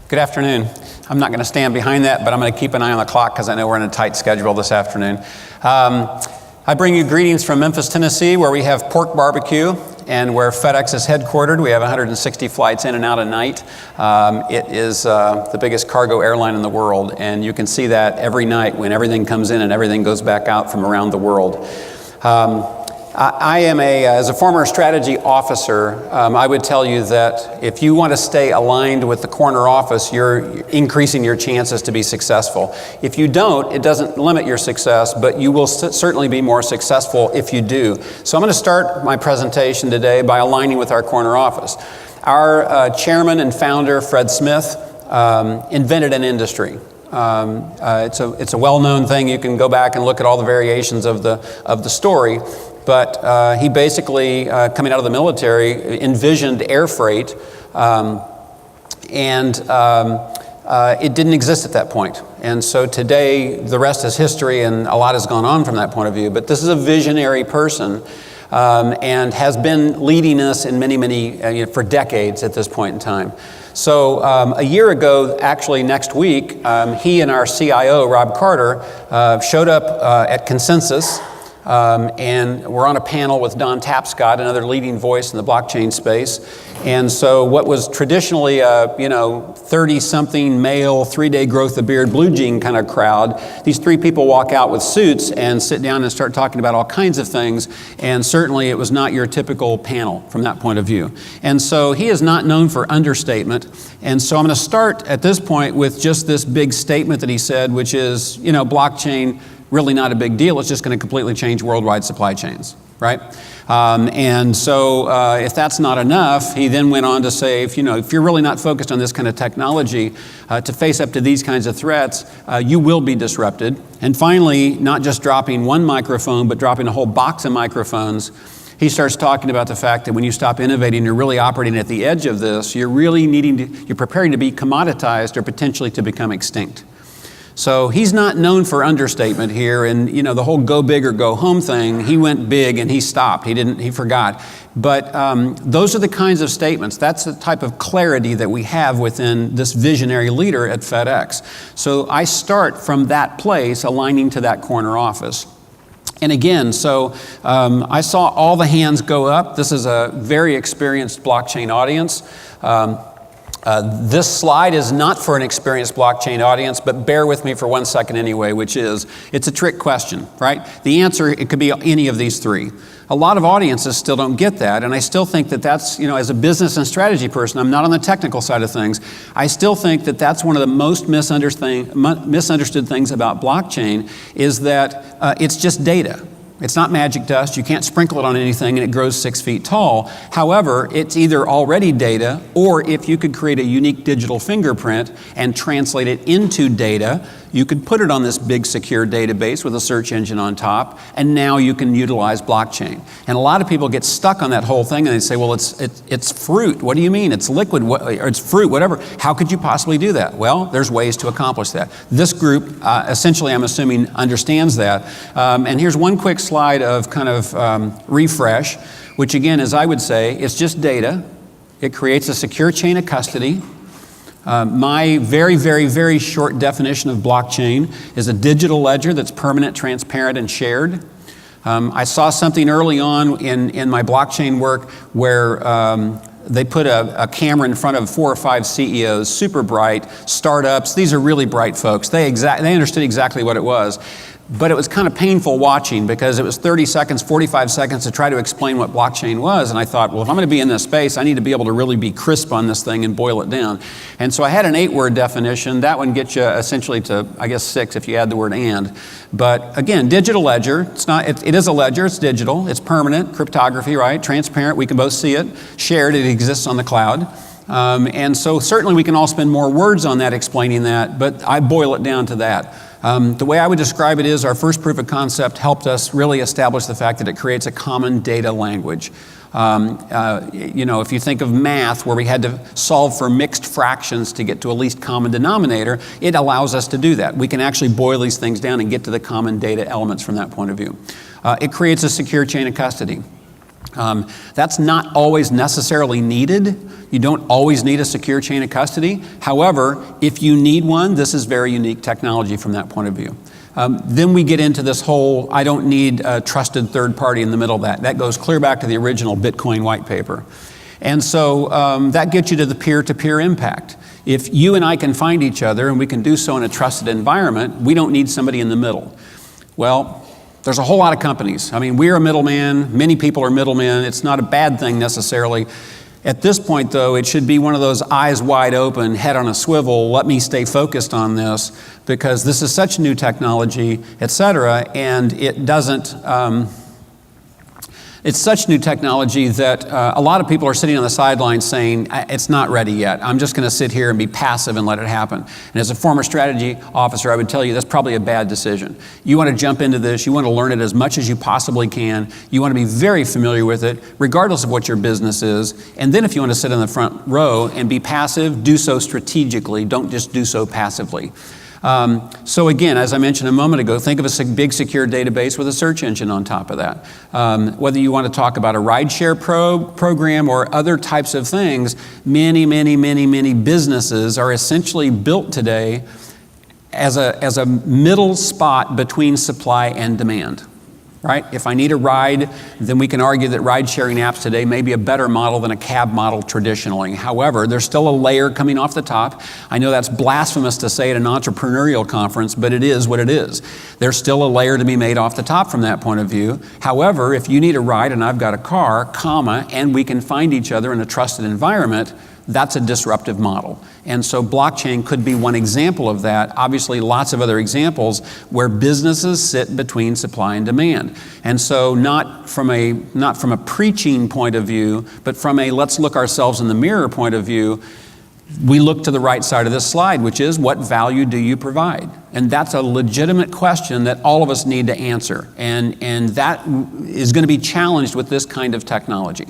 Good afternoon. I'm not going to stand behind that, but I'm going to keep an eye on the clock because I know we're in a tight schedule this afternoon. I bring you greetings from Memphis, Tennessee, where we have pork barbecue and where FedEx is headquartered. We have 160 flights in and out a night. It is the biggest cargo airline in the world, and you can see that every night when everything comes in and everything goes back out from around the world. I am as a former strategy officer, I would tell you that if you want to stay aligned with the corner office, you're increasing your chances to be successful. If you don't, it doesn't limit your success, but you will certainly be more successful if you do. So I'm going to start my presentation today by aligning with our corner office. Our chairman and founder, Fred Smith, invented an industry. It's a well-known thing. You can go back and look at all the variations of the story. But he basically, coming out of the military, envisioned air freight, and it didn't exist at that point. And so today, the rest is history, and a lot has gone on from that point of view. But this is a visionary person, and has been leading us in many, for decades at this point in time. So a year ago, actually next week, he and our CIO, Rob Carter, showed up at Consensus. And we're on a panel with Don Tapscott, another leading voice in the blockchain space. And so what was traditionally a 30-something male, 3-day growth of beard, blue jean kind of crowd, these three people walk out with suits and sit down and start talking about all kinds of things. And certainly it was not your typical panel from that point of view. And so he is not known for understatement. And so I'm going to start at this point with just this big statement that he said, which is, blockchain, really not a big deal. It's just going to completely change worldwide supply chains, right? And so if that's not enough, he then went on to say, if you're really not focused on this kind of technology to face up to these kinds of threats, you will be disrupted. And finally, not just dropping one microphone, but dropping a whole box of microphones, he starts talking about the fact that when you stop innovating, you're really operating at the edge of this. You're really you're preparing to be commoditized or potentially to become extinct. So he's not known for understatement here, and the whole go big or go home thing, he went big and he stopped. He forgot. But those are the kinds of statements. That's the type of clarity that we have within this visionary leader at FedEx. So I start from that place, aligning to that corner office. And again, so I saw all the hands go up. This is a very experienced blockchain audience. This slide is not for an experienced blockchain audience, but bear with me for 1 second anyway, which is, it's a trick question, right? The answer, it could be any of these three. A lot of audiences still don't get that, and I still think that that's, as a business and strategy person, I'm not on the technical side of things, I still think that that's one of the most misunderstood things about blockchain is that it's just data. It's not magic dust. You can't sprinkle it on anything and it grows 6 feet tall. However, it's either already data, or if you could create a unique digital fingerprint and translate it into data, you could put it on this big secure database with a search engine on top, and now you can utilize blockchain. And a lot of people get stuck on that whole thing and they say, well, it's fruit. What do you mean? It's liquid, or it's fruit, whatever. How could you possibly do that? Well, there's ways to accomplish that. This group, essentially, I'm assuming, understands that. And here's one quick slide of kind of refresh, which again, as I would say, it's just data. It creates a secure chain of custody. My very, very, very short definition of blockchain is a digital ledger that's permanent, transparent, and shared. I saw something early on in my blockchain work where they put a camera in front of 4 or 5 CEOs, super bright, startups. These are really bright folks. They understood exactly what it was. But it was kind of painful watching because it was 30 seconds, 45 seconds to try to explain what blockchain was. And I thought, well, if I'm going to be in this space, I need to be able to really be crisp on this thing and boil it down. And so I had an 8-word definition. That one gets you essentially to, I guess, 6 if you add the word and. But again, digital ledger. It is a ledger. It's digital. It's permanent. Cryptography, right? Transparent. We can both see it. Shared. It exists on the cloud. And so certainly we can all spend more words on that explaining that, but I boil it down to that. The way I would describe it is our first proof of concept helped us really establish the fact that it creates a common data language. If you think of math where we had to solve for mixed fractions to get to a least common denominator, it allows us to do that. We can actually boil these things down and get to the common data elements from that point of view. It creates a secure chain of custody. That's not always necessarily needed. You don't always need a secure chain of custody. However, if you need one, this is very unique technology from that point of view. Then we get into this whole, I don't need a trusted third party in the middle of that. That goes clear back to the original Bitcoin white paper. And so that gets you to the peer-to-peer impact. If you and I can find each other and we can do so in a trusted environment, we don't need somebody in the middle. Well, there's a whole lot of companies. I mean, we're a middleman. Many people are middlemen. It's not a bad thing necessarily. At this point, though, it should be one of those eyes wide open, head on a swivel, let me stay focused on this, because this is such new technology, et cetera, and it doesn't, it's such new technology that a lot of people are sitting on the sidelines saying, it's not ready yet. I'm just going to sit here and be passive and let it happen. And as a former strategy officer, I would tell you that's probably a bad decision. You want to jump into this. You want to learn it as much as you possibly can. You want to be very familiar with it, regardless of what your business is. And then if you want to sit in the front row and be passive, do so strategically. Don't just do so passively. So again, as I mentioned a moment ago, think of a big secure database with a search engine on top of that. Whether you want to talk about a rideshare program or other types of things, many businesses are essentially built today as a middle spot between supply and demand. Right? If I need a ride, then we can argue that ride-sharing apps today may be a better model than a cab model traditionally. However, there's still a layer coming off the top. I know that's blasphemous to say at an entrepreneurial conference, but it is what it is. There's still a layer to be made off the top from that point of view. However, if you need a ride and I've got a car, and we can find each other in a trusted environment, that's a disruptive model. And so blockchain could be one example of that. Obviously, lots of other examples where businesses sit between supply and demand. And so not from a preaching point of view, but from a let's look ourselves in the mirror point of view, we look to the right side of this slide, which is what value do you provide? And that's a legitimate question that all of us need to answer. And that is going to be challenged with this kind of technology.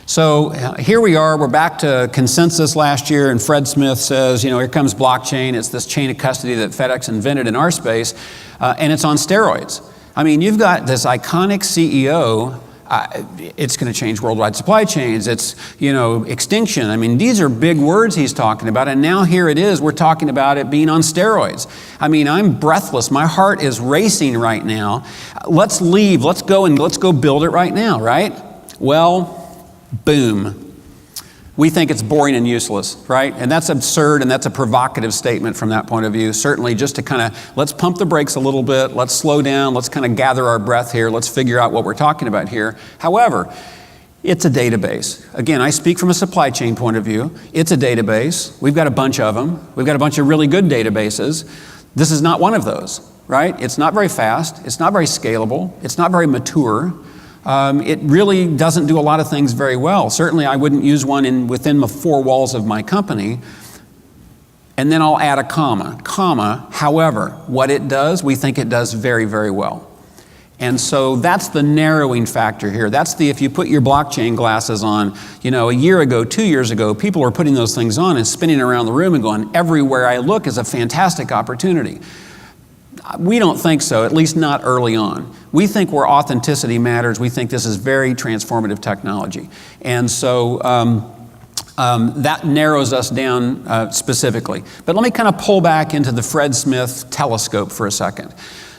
So here we are, we're back to consensus last year, and Fred Smith says, here comes blockchain. It's this chain of custody that FedEx invented in our space, and it's on steroids. I mean, you've got this iconic CEO, it's going to change worldwide supply chains, it's, extinction. I mean, these are big words he's talking about, and now here it is, we're talking about it being on steroids. I mean, I'm breathless. My heart is racing right now. Let's leave, let's go build it right now, right? Well, boom. We think it's boring and useless, right? And that's absurd, and that's a provocative statement from that point of view. Certainly just to kind of, let's pump the brakes a little bit, let's slow down, let's kind of gather our breath here, let's figure out what we're talking about here. However, it's a database. Again, I speak from a supply chain point of view. It's a database. We've got a bunch of them. We've got a bunch of really good databases. This is not one of those, right? It's not very fast. It's not very scalable. It's not very mature. It really doesn't do a lot of things very well. Certainly I wouldn't use one within the four walls of my company. And then I'll add a comma, however, what it does, we think it does very, very well. And so that's the narrowing factor here. That's if you put your blockchain glasses on, a year ago, 2 years ago, people were putting those things on and spinning around the room and going, everywhere I look is a fantastic opportunity. We don't think so, at least not early on. We think where authenticity matters, we think this is very transformative technology. And so that narrows us down specifically. But let me kind of pull back into the Fred Smith telescope for a second.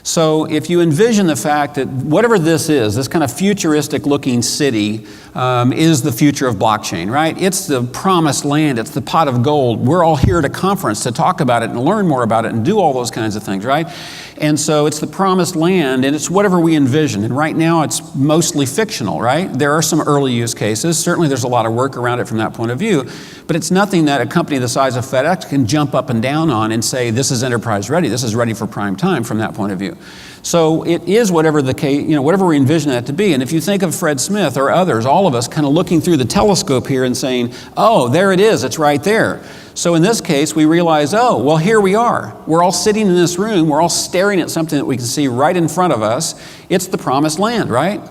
So if you envision the fact that whatever this is, this kind of futuristic looking city is the future of blockchain, right? It's the promised land, it's the pot of gold. We're all here at a conference to talk about it and learn more about it and do all those kinds of things, right? And so it's the promised land, and it's whatever we envision. And right now it's mostly fictional, right? There are some early use cases. Certainly there's a lot of work around it from that point of view, but it's nothing that a company the size of FedEx can jump up and down on and say, this is enterprise ready, this is ready for prime time from that point of view. So it is whatever the case, whatever we envision that to be. And if you think of Fred Smith or others, all of us kind of looking through the telescope here and saying, oh, there it is, it's right there. So in this case, we realize, oh, well, here we are. We're all sitting in this room, we're all staring at something that we can see right in front of us. It's the promised land, right?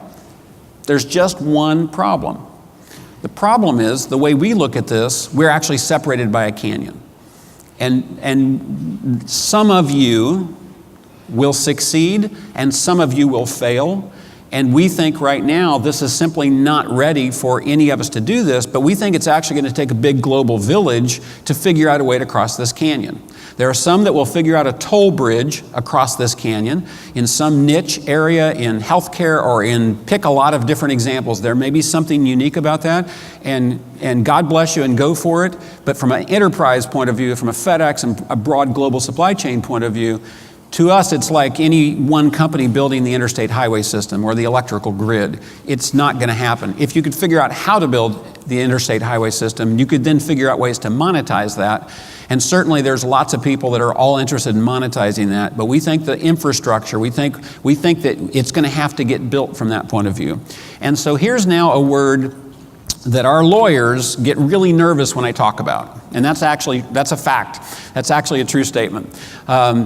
There's just one problem. The problem is, the way we look at this, we're actually separated by a canyon. And some of you will succeed and some of you will fail. And we think right now this is simply not ready for any of us to do this, but we think it's actually going to take a big global village to figure out a way to cross this canyon. There are some that will figure out a toll bridge across this canyon in some niche area in healthcare or pick a lot of different examples. There may be something unique about that, and God bless you and go for it. But from an enterprise point of view, from a FedEx and a broad global supply chain point of view, to us, it's like any one company building the interstate highway system or the electrical grid. It's not going to happen. If you could figure out how to build the interstate highway system, you could then figure out ways to monetize that. And certainly there's lots of people that are all interested in monetizing that. But we think the infrastructure, we think that it's going to have to get built from that point of view. And so here's now a word that our lawyers get really nervous when I talk about. And that's a fact. That's actually a true statement.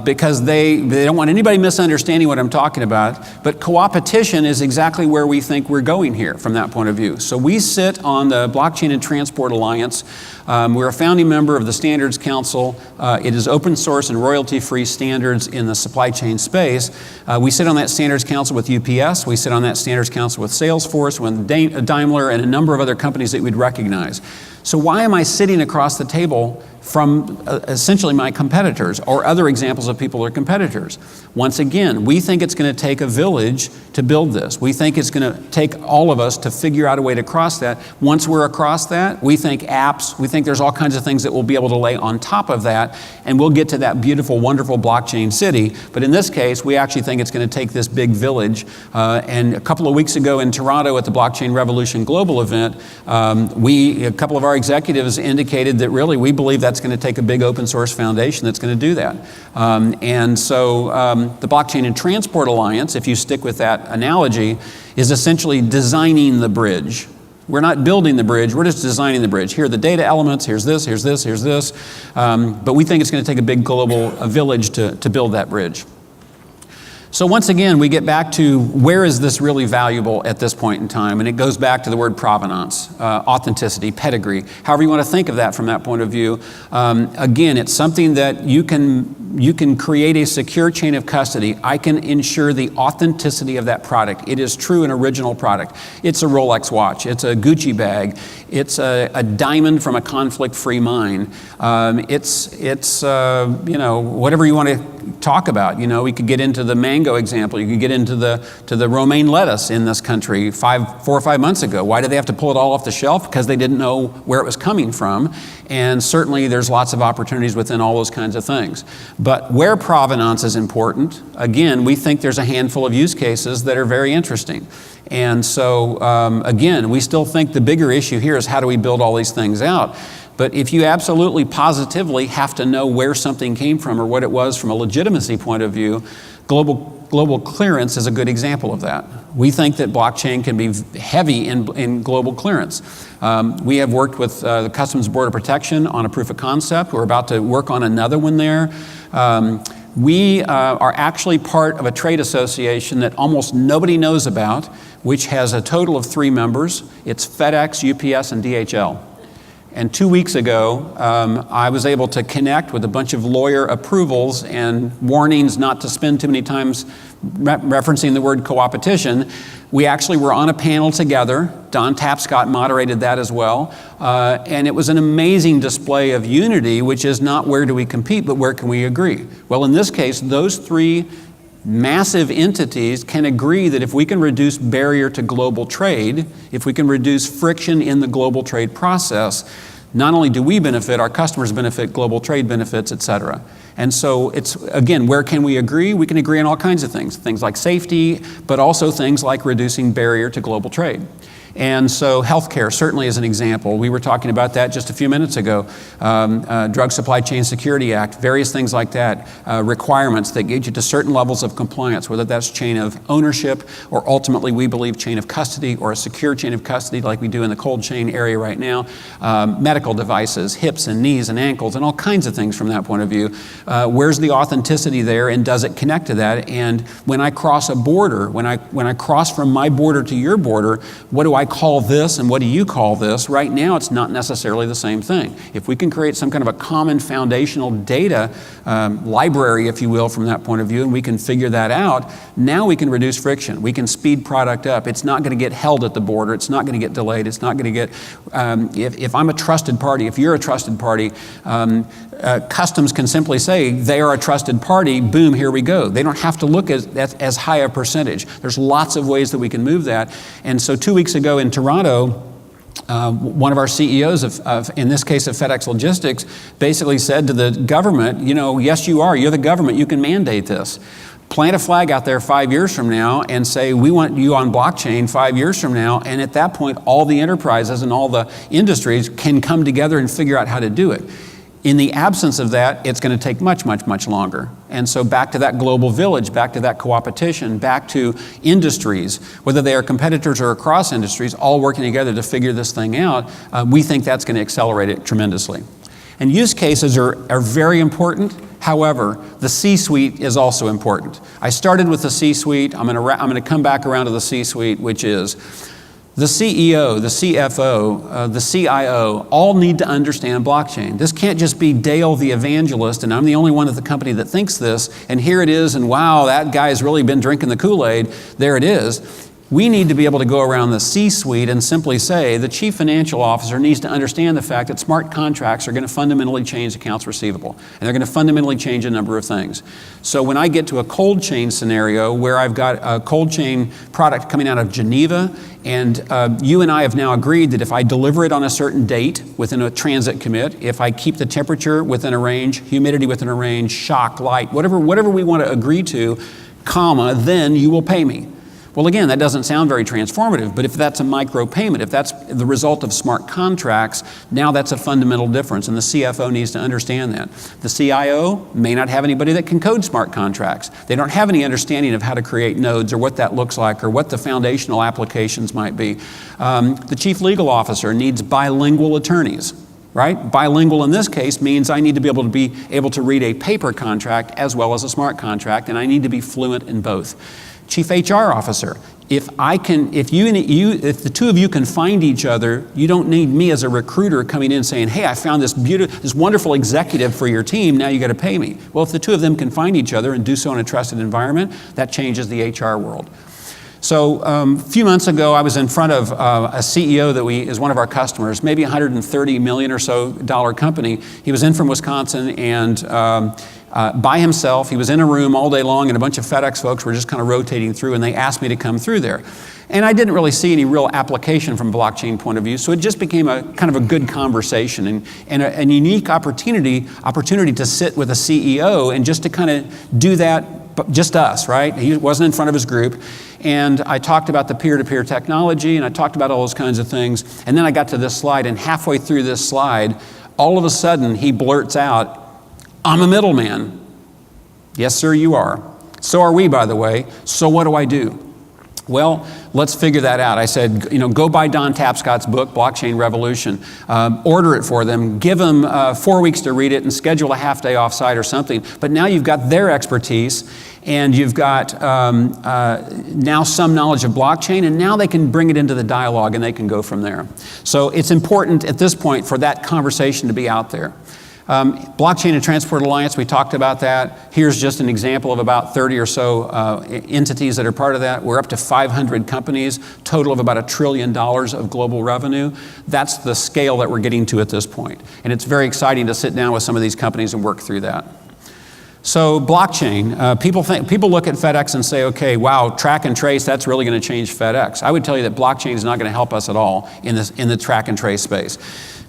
Because they don't want anybody misunderstanding what I'm talking about. But co-opetition is exactly where we think we're going here from that point of view. So we sit on the Blockchain and Transport Alliance. We're a founding member of the Standards Council. It is open source and royalty-free standards in the supply chain space. We sit on that Standards Council with UPS. We sit on that Standards Council with Salesforce, with Daimler, and a number of other companies that we'd recognize. So why am I sitting across the table from essentially my competitors or other examples of people who are competitors? Once again, we think it's going to take a village to build this. We think it's going to take all of us to figure out a way to cross that. Once we're across that, we think apps, we think there's all kinds of things that we'll be able to lay on top of that, and we'll get to that beautiful, wonderful blockchain city. But in this case, we actually think it's going to take this big village. And a couple of weeks ago in Toronto at the Blockchain Revolution Global event, a couple of our executives indicated that really we believe that's going to take a big open source foundation that's going to do that. And so the Blockchain and Transport Alliance, if you stick with that analogy, is essentially designing the bridge. We're not building the bridge, we're just designing the bridge. Here are the data elements, here's this, here's this, here's this. But we think it's going to take a big global village to build that bridge. So once again, we get back to where is this really valuable at this point in time? And it goes back to the word provenance, authenticity, pedigree, however you want to think of that from that point of view. Again, it's something that you can create a secure chain of custody. I can ensure the authenticity of that product. It is true and original product. It's a Rolex watch. It's a Gucci bag. It's a diamond from a conflict-free mine. It's whatever you want to talk about. We could get into the mango example. You could get into the romaine lettuce in this country 4 or 5 months ago. Why did they have to pull it all off the shelf? Because they didn't know where it was coming from. And certainly there's lots of opportunities within all those kinds of things. But where provenance is important, again, we think there's a handful of use cases that are very interesting. And so, again, we still think the bigger issue here is how do we build all these things out? But if you absolutely positively have to know where something came from or what it was from a legitimacy point of view, global clearance is a good example of that. We think that blockchain can be heavy in global clearance. We have worked with the Customs Border Protection on a proof of concept. We're about to work on another one there. We are actually part of a trade association that almost nobody knows about, which has a total of 3 members. It's FedEx, UPS, and DHL. And 2 weeks ago, I was able to connect with a bunch of lawyer approvals and warnings not to spend too many times referencing the word co-opetition. We actually were on a panel together. Don Tapscott moderated that as well. And it was an amazing display of unity, which is not where do we compete, but where can we agree? Well, in this case, those 3 massive entities can agree that if we can reduce barrier to global trade, if we can reduce friction in the global trade process, not only do we benefit, our customers benefit, global trade benefits, et cetera. And so it's, again, where can we agree? We can agree on all kinds of things like safety, but also things like reducing barrier to global trade. And so healthcare certainly is an example. We were talking about that just a few minutes ago. Drug Supply Chain Security Act, various things like that, requirements that get you to certain levels of compliance, whether that's chain of ownership or ultimately we believe chain of custody or a secure chain of custody like we do in the cold chain area right now. Medical devices, hips and knees and ankles and all kinds of things from that point of view. Where's the authenticity there and does it connect to that? And when I cross a border, when I cross from my border to your border, what do I call this and what do you call this? Right now, it's not necessarily the same thing. If we can create some kind of a common foundational data library, if you will, from that point of view, and we can figure that out, now we can reduce friction. We can speed product up. It's not going to get held at the border. It's not going to get delayed. It's not going to get, if I'm a trusted party, if you're a trusted party, customs can simply say they are a trusted party, boom, here we go. They don't have to look as high a percentage. There's lots of ways that we can move that. And so 2 weeks ago in Toronto, one of our CEOs in this case of FedEx Logistics, basically said to the government, yes, you're the government, you can mandate this. Plant a flag out there 5 years from now and say, we want you on blockchain 5 years from now. And at that point, all the enterprises and all the industries can come together and figure out how to do it. In the absence of that, it's going to take much, much, much longer. And so back to that global village, back to that co-opetition, back to industries, whether they are competitors or across industries, all working together to figure this thing out, we think that's going to accelerate it tremendously. And use cases are very important. However, the C-suite is also important. I started with the C-suite. I'm going to come back around to the C-suite, which is the CEO, the CFO, the CIO, all need to understand blockchain. This can't just be Dale the evangelist, and I'm the only one at the company that thinks this, and here it is, and wow, that guy's really been drinking the Kool-Aid. There it is. We need to be able to go around the C-suite and simply say the chief financial officer needs to understand the fact that smart contracts are going to fundamentally change accounts receivable, and they're going to fundamentally change a number of things. So when I get to a cold chain scenario where I've got a cold chain product coming out of Geneva, and you and I have now agreed that if I deliver it on a certain date within a transit commit, if I keep the temperature within a range, humidity within a range, shock, light, whatever we want to agree to, comma, then you will pay me. Well, again, that doesn't sound very transformative, but if that's a micro payment, if that's the result of smart contracts, now that's a fundamental difference, and the CFO needs to understand that. The CIO may not have anybody that can code smart contracts. They don't have any understanding of how to create nodes or what that looks like or what the foundational applications might be. The chief legal officer needs bilingual attorneys. Right? Bilingual in this case means I need to be able to read a paper contract as well as a smart contract, and I need to be fluent in both. Chief HR officer, if the two of you can find each other, you don't need me as a recruiter coming in saying, hey, I found this wonderful executive for your team, now you got to pay me. Well, if the two of them can find each other and do so in a trusted environment, that changes the HR world. So a few months ago, I was in front of a CEO that is one of our customers, maybe $130 million or so company. He was in from Wisconsin, and by himself, he was in a room all day long, and a bunch of FedEx folks were just kind of rotating through, and they asked me to come through there. And I didn't really see any real application from a blockchain point of view, so it just became a kind of a good conversation and a unique opportunity to sit with a CEO and just to kind of do that, just us, right? He wasn't in front of his group. And I talked about the peer-to-peer technology, and I talked about all those kinds of things. And then I got to this slide, and halfway through this slide, all of a sudden he blurts out, I'm a middleman. Yes, sir, you are. So are we, by the way. So what do I do? Well, let's figure that out. I said, go buy Don Tapscott's book, Blockchain Revolution. Order it for them. Give them 4 weeks to read it and schedule a half day offsite or something. But now you've got their expertise, and you've got now some knowledge of blockchain, and now they can bring it into the dialogue and they can go from there. So it's important at this point for that conversation to be out there. Blockchain and Transport Alliance, we talked about that. Here's just an example of about 30 or so entities that are part of that. We're up to 500 companies, total of about $1 trillion of global revenue. That's the scale that we're getting to at this point. And it's very exciting to sit down with some of these companies and work through that. So blockchain, people look at FedEx and say, okay, wow, track and trace, that's really going to change FedEx. I would tell you that blockchain is not going to help us at all in the track and trace space.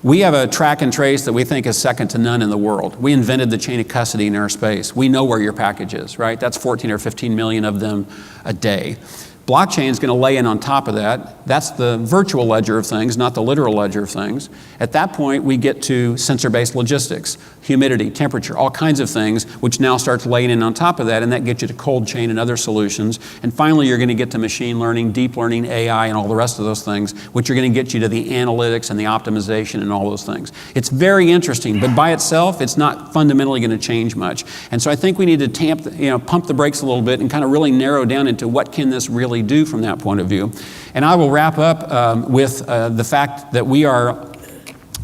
We have a track and trace that we think is second to none in the world. We invented the chain of custody in our space. We know where your package is, right? That's 14 or 15 million of them a day. Blockchain is going to lay in on top of that. That's the virtual ledger of things, not the literal ledger of things. At that point, we get to sensor-based logistics, humidity, temperature, all kinds of things, which now starts laying in on top of that, and that gets you to cold chain and other solutions. And finally, you're going to get to machine learning, deep learning, AI, and all the rest of those things, which are going to get you to the analytics and the optimization and all those things. It's very interesting, but by itself, it's not fundamentally going to change much. And so I think we need to pump the brakes a little bit and kind of really narrow down into what can this really really do from that point of view. And I will wrap up with the fact that we are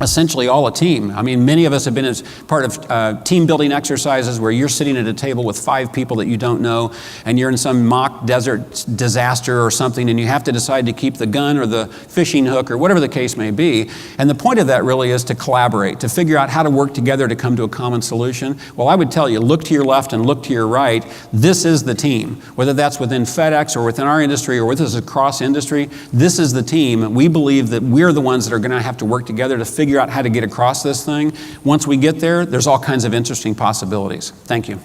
essentially all a team. I mean, many of us have been as part of team building exercises where you're sitting at a table with 5 people that you don't know, and you're in some mock desert disaster or something, and you have to decide to keep the gun or the fishing hook or whatever the case may be. And the point of that really is to collaborate, to figure out how to work together to come to a common solution. Well, I would tell you, look to your left and look to your right. This is the team. Whether that's within FedEx or within our industry or with us across industry, this is the team. And we believe that we're the ones that are going to have to work together to figure out how to get across this thing. Once we get there, there's all kinds of interesting possibilities. Thank you.